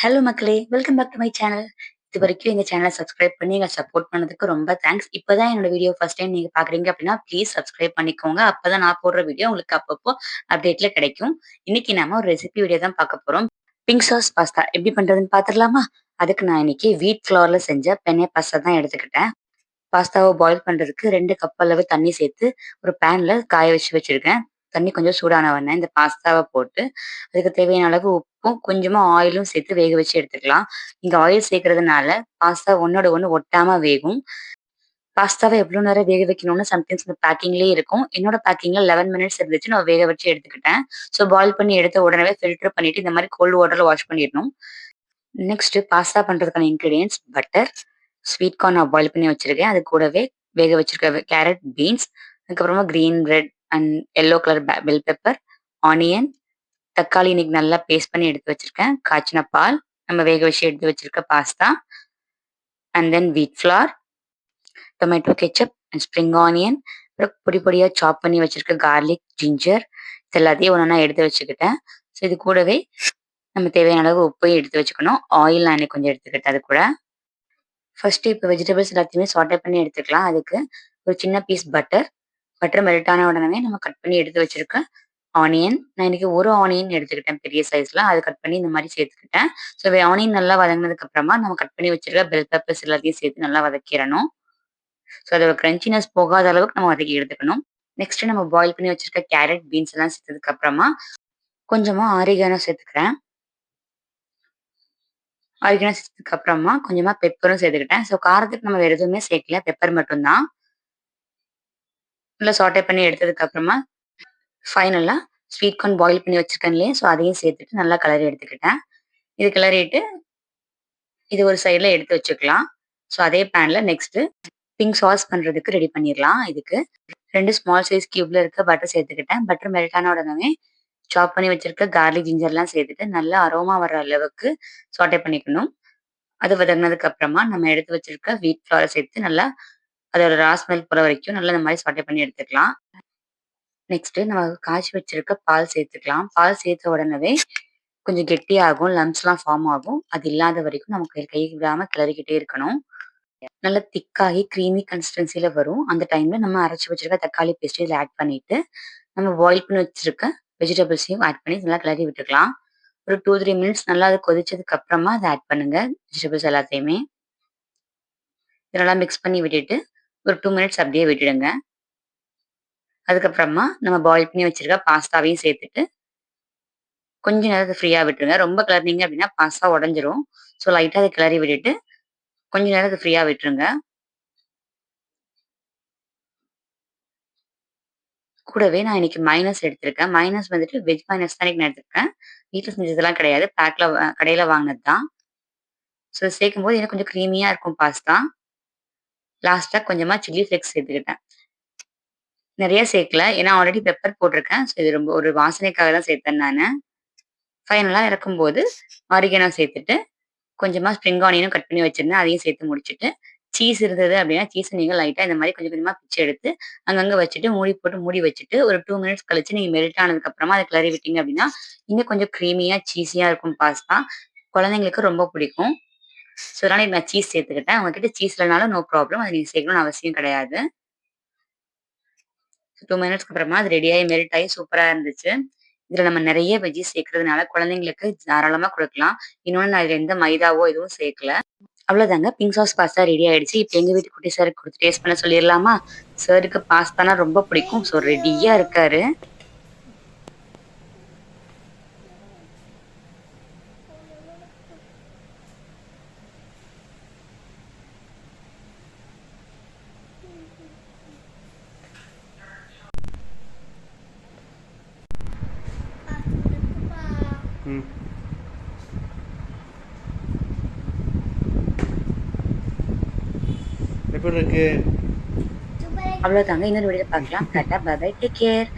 Hello மக்களே! Welcome back to my channel. இதுவரைக்கும் எங்க சேனல சப்ஸ்கிரைப் பண்ணி எங்க சப்போர்ட் பண்ணதுக்கு ரொம்ப தேங்க்ஸ். இப்பதான் என்னோட வீடியோ ஃபர்ஸ்ட் டைம் நீங்க பார்க்குறீங்க அப்படின்னா, ப்ளீஸ் சப்ஸ்கிரைப் பண்ணிக்கோங்க. அப்பதான் நான் போடுற வீடியோ உங்களுக்கு அப்பப்போ அப்டேட்ல கிடைக்கும். இன்னைக்கு நாம ஒரு ரெசிபி வீடியோ தான் பார்க்க போறோம். பிங்க் சாஸ் பாஸ்தா எப்படி பண்றதுன்னு பார்த்துடலாமா? அதுக்கு நான் இன்னைக்கு வீட் ஃப்ளோர்ல செஞ்ச பெனே பாஸ்தா தான் எடுத்துக்கிட்டேன். பாஸ்தாவ பாயில் பண்றதுக்கு 2 கப் அளவு தண்ணி சேர்த்து ஒரு பேன்ல காய வச்சிருக்கேன். தண்ணி கொஞ்சம் சூடான உடனே இந்த பாஸ்தாவ போட்டு, அதுக்கு தேவையான அளவு உப்பும், கொஞ்சமா ஆயிலும் சேர்த்து வேக வச்சு எடுத்துக்கலாம். இங்க ஆயில் சேர்க்கறதுனால பாஸ்தா ஒண்ணோட ஒண்ணு ஒட்டாம வேகும். பாஸ்தாவ எவ்வளோ நேரம் வேக வைக்கணும்னு சம்டைம்ஸ் இந்த பேக்கிங்லயே இருக்கும். என்னோட பேக்கிங்ல 11 மினிட்ஸ் இருந்துச்சு. நான் வேக வச்சு எடுத்துக்கிட்டேன். ஸோ பாயில் பண்ணி எடுத்த உடனே ஃபில்டர் பண்ணிட்டு இந்த மாரி கோல்ட் வாட்டர்ல வாஷ் பண்ணிறணும். நெக்ஸ்ட் பாஸ்தா பண்றதுக்கான இன்கிரீடியன்ட்ஸ் பட்டர், ஸ்வீட் கார்ன் நான் பாயில் பண்ணி வச்சிருக்கேன். அது கூடவே வேக வச்சிருக்க கேரட், பீன்ஸ், அதுக்கப்புறமா green, red and yellow colour bell pepper, onion, தக்காளி இன்னைக்கு நல்லா பேஸ்ட் பண்ணி எடுத்து வச்சிருக்கேன். காய்ச்சின பால், நம்ம வேக வச்சு எடுத்து வச்சிருக்க பாஸ்தா, அண்ட் தென் வீட் flower, tomato ketchup and spring onion, அப்புறம் பொடி பொடியா சாப் பண்ணி வச்சிருக்க கார்லிக், ஜிஞ்சர், இது எல்லாத்தையும் ஒண்ணா எடுத்து வச்சுக்கிட்டேன். ஸோ இது கூடவே நம்ம தேவையான அளவு உப்பையும் எடுத்து வச்சுக்கணும். ஆயில் நான் இன்னைக்கு கொஞ்சம் எடுத்துக்கிட்டேன் அது கூட. ஃபர்ஸ்ட் இப்போ வெஜிடபிள்ஸ் எல்லாத்தையுமே சாட்டே பண்ணி எடுத்துக்கலாம். அதுக்கு ஒரு சின்ன பீஸ் பட்டர், பட்டர் மெல்ட் ஆன உடனே நம்ம கட் பண்ணி எடுத்து வச்சிருக்க ஆனியன், நான் இன்னைக்கு ஒரு ஆனியன் எடுத்துக்கிட்டேன் பெரிய சைஸ்ல. அது கட் பண்ணி இந்த மாதிரி சேர்த்துக்கிட்டேன். ஸோ ஆனியன் நல்லா வதங்கினதுக்கு அப்புறமா நம்ம கட் பண்ணி வச்சிருக்க பெல் பெப்பர்ஸ் எல்லாத்தையும் சேர்த்து நல்லா வதக்கிடணும். ஸோ அதோட கிரன்ச்சினஸ் போகாத அளவுக்கு நம்ம வதக்கி எடுத்துக்கணும். நெக்ஸ்ட் நம்ம பாயில் பண்ணி வச்சிருக்க கேரட், பீன்ஸ் எல்லாம் சேர்த்ததுக்கு அப்புறமா கொஞ்சமா ஆரிகானோ சேர்த்துக்கிறேன். ஆரிகானோ சேர்த்ததுக்கு அப்புறமா கொஞ்சமா பெப்பரும் சேர்த்துக்கிட்டேன். ஸோ காரத்துக்கு நம்ம வேற எதுவுமே சேர்க்கல, பெப்பர் மட்டும்தான். நல்லா சாட்டே பண்ணி எடுத்ததுக்கு அப்புறமா ஃபைனலா ஸ்வீட் கார்ன் பாயில் பண்ணி வச்சிருக்கேன் இல்லையா? ஸோ அதையும் சேர்த்துட்டு நல்லா கிளறி எடுத்துக்கிட்டேன். இது கிளறிட்டு இது ஒரு சைடுல எடுத்து வச்சுக்கலாம். ஸோ அதே பேன்ல நெக்ஸ்ட் பிங்க் சாஸ் பண்றதுக்கு ரெடி பண்ணிடலாம். இதுக்கு 2 ஸ்மால் சைஸ் கியூப்ல இருக்க பட்டர் சேர்த்துக்கிட்டேன். பட்டர் மெல்ட் ஆன உடனே சாப் பண்ணி வச்சிருக்க கார்லிக், ஜிஞ்சர்லாம் சேர்த்துட்டு நல்லா அரோமா வர அளவுக்கு சாட்டே பண்ணிக்கணும். அது வதங்கினதுக்கு அப்புறமா நம்ம எடுத்து வச்சிருக்க வீட் ஃப்ளார சேர்த்து நல்லா அதோட ரா ஸ்மெல் போற வரைக்கும் நல்லா இந்த மாதிரி சாட்டே பண்ணி எடுத்துக்கலாம். நெக்ஸ்ட் நம்ம காய்ச்சி வச்சிருக்க பால் சேர்த்துக்கலாம். பால் சேர்த்த உடனே கொஞ்சம் கெட்டியாகும், லம்ப்ஸ்லாம் ஃபார்ம் ஆகும். அது இல்லாத வரைக்கும் நமக்கு கை விடாம கிளறிக்கிட்டே இருக்கணும். நல்லா திக்காகி கிரீமி கன்சிஸ்டன்சில வரும். அந்த டைம்ல நம்ம அரைச்சு வச்சிருக்க தக்காளி பேஸ்ட் இதில் ஆட் பண்ணிட்டு, நம்ம பாயில் பண்ணி வச்சிருக்க வெஜிடபிள்ஸையும் ஆட் பண்ணி நல்லா கிளறி விட்டுக்கலாம். ஒரு 2, 3 மினிட்ஸ் நல்லா அது கொதிச்சதுக்கு அப்புறமா அதை ஆட் பண்ணுங்க. வெஜிடபிள்ஸ் எல்லாத்தையுமே இதை நல்லா மிக்ஸ் பண்ணி விட்டுட்டு ஒரு 2 மினிட்ஸ் அப்படியே விட்டுடுங்க. அதுக்கப்புறமா நம்ம பாயில் பண்ணி வச்சிருக்க பாஸ்தாவையும் சேர்த்துட்டு கொஞ்ச நேரத்துக்கு ஃப்ரீயா விட்டுருங்க. ரொம்ப கிளறினீங்க அப்படின்னா பாஸ்தா உடஞ்சிரும். ஸோ லைட்டா அதை கிளறி விட்டுட்டு கொஞ்ச நேரத்துக்கு ஃப்ரீயா விட்டுருங்க. கூடவே நான் இன்னைக்கு மைனஸ் எடுத்திருக்கேன். மைனஸ் வந்துட்டு வெஜ் மைனஸ் தான் இன்னைக்கு நான் எடுத்திருக்கேன். வீட்ல செஞ்சதெல்லாம் கிடையாது. கடையில வாங்கினது தான். ஸோ சேர்க்கும்போது எனக்கு கொஞ்சம் கிரீமியா இருக்கும் பாஸ்தா. லாஸ்ட்டா கொஞ்சமா சில்லி ஃப்ளேக்ஸ் சேர்த்துக்கிட்டேன். நிறைய சேர்க்கல. ஏன்னா ஆல்ரெடி பெப்பர் போட்டிருக்கேன். ஸோ இது ரொம்ப ஒரு வாசனைக்காக தான் சேர்த்தேன் நானு. ஃபைனலா இறக்கும்போது ஆரிகேனோ சேர்த்துட்டு கொஞ்சமா ஸ்ப்ரிங் ஆனியனும் கட் பண்ணி வச்சிருந்தேன். அதையும் சேர்த்து முடிச்சுட்டு, சீஸ் இருந்தது அப்படின்னா, சீஸ நீங்க லைட்டா இந்த மாரி கொஞ்சம் கொஞ்சமா பிச்சு எடுத்து, அங்கங்க வச்சுட்டு, மூடி போட்டு மூடி வச்சுட்டு, ஒரு 2 மினிட்ஸ் கழிச்சு நீங்க மெல்ட் ஆனதுக்கு அப்புறமா அத கிளறி விட்டீங்க அப்படின்னா, இன்னும் கொஞ்சம் கிரீமியா, சீஸியா இருக்கும் பாஸ்தா. குழந்தைங்களுக்கு ரொம்ப பிடிக்கும். ஸோ அதனால நான் சீஸ் சேர்த்துக்கிட்டேன். உங்ககிட்ட சீஸ் இல்லனாலும் நோ ப்ராப்ளம். அத நீங்க சேர்க்கணும்னு அவசியம் கிடையாது. 2 மினிட்ஸ்க்கு அப்புறமா அது ரெடியாகி மெல்ட் ஆகி சூப்பரா இருந்துச்சு. இதுல நம்ம நிறைய வெஜ்ஜீஸ் சேர்க்கறதுனால குழந்தைங்களுக்கு தாராளமா குடுக்கலாம். இன்னொன்னு நான் இதுல எந்த மைதாவோ எதுவும் சேர்க்கல. அவ்வளோதாங்க. பிங்க் சாஸ் பாஸ்தா ரெடி ஆயிடுச்சு. இப்ப எங்க வீட்டு குட்டி சாருக்கு குடுத்து டேஸ்ட் பண்ண சொல்லிரலாமா? சாருக்கு பாஸ்தானா ரொம்ப பிடிக்கும். ஸோ ரெடியா இருக்காரு. ம். எப்படி இருக்கு? அவ்வளோதாங்க. இன்னொரு வீடியோல பார்க்கலாம். Tata, bye bye. Take care.